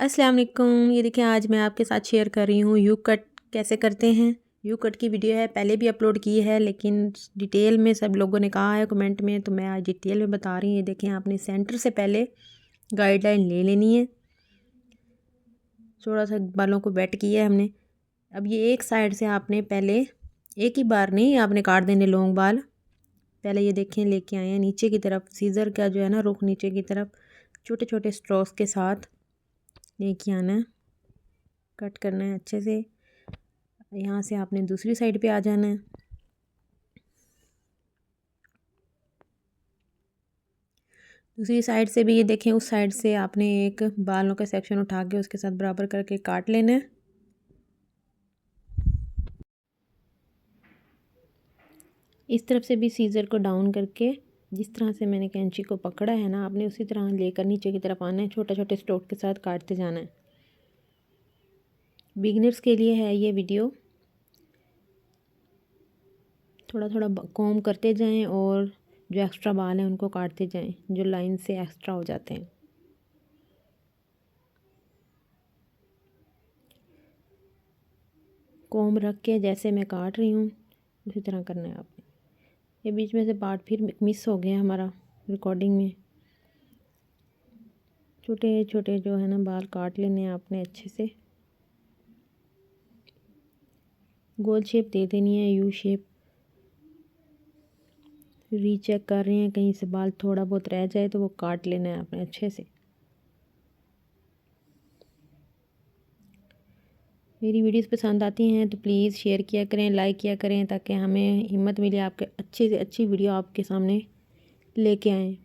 अस्सलाम वालेकुम। ये देखिए आज मैं आपके साथ शेयर कर रही हूँ यू कट कैसे करते हैं। यू कट की वीडियो है, पहले भी अपलोड की है, लेकिन डिटेल में सब लोगों ने कहा है कमेंट में, तो मैं आज डिटेल में बता रही हूँ। ये देखें, आपने सेंटर से पहले गाइडलाइन ले लेनी है। थोड़ा सा बालों को वेट किया है हमने। अब ये एक साइड से आपने पहले, एक ही बार नहीं, आपने काट देने लॉन्ग बाल। पहले ये देखें लेके आए हैं नीचे की तरफ, सीज़र का जो है ना रुख नीचे की तरफ छोटे छोटे स्ट्रोक्स के साथ लेके आना है, कट करना है अच्छे से। यहाँ से आपने दूसरी साइड पे आ जाना है। दूसरी साइड से भी ये देखें, उस साइड से आपने एक बालों का सेक्शन उठा के उसके साथ बराबर करके काट लेना है। इस तरफ से भी सीज़र को डाउन करके, जिस तरह से मैंने कैंची को पकड़ा है ना, आपने उसी तरह लेकर नीचे की तरफ आना है, छोटे छोटे स्ट्रोक के साथ काटते जाना है। बिगिनर्स के लिए है ये वीडियो। थोड़ा थोड़ा कॉम करते जाएं और जो एक्स्ट्रा बाल हैं उनको काटते जाएं, जो लाइन से एक्स्ट्रा हो जाते हैं। कॉम रख के जैसे मैं काट रही हूँ उसी तरह करना है आपने। ये बीच में से पार्ट फिर मिस हो गया हमारा रिकॉर्डिंग में। छोटे छोटे जो है ना बाल काट लेने हैं आपने अच्छे से। गोल शेप दे देनी है, यू शेप। रीचेक कर रहे हैं, कहीं से बाल थोड़ा बहुत रह जाए तो वो काट लेना है आपने अच्छे से। मेरी वीडियोस पसंद आती हैं तो प्लीज़ शेयर किया करें, लाइक किया करें, ताकि हमें हिम्मत मिले आपके अच्छी से अच्छी वीडियो आपके सामने लेके आएँ।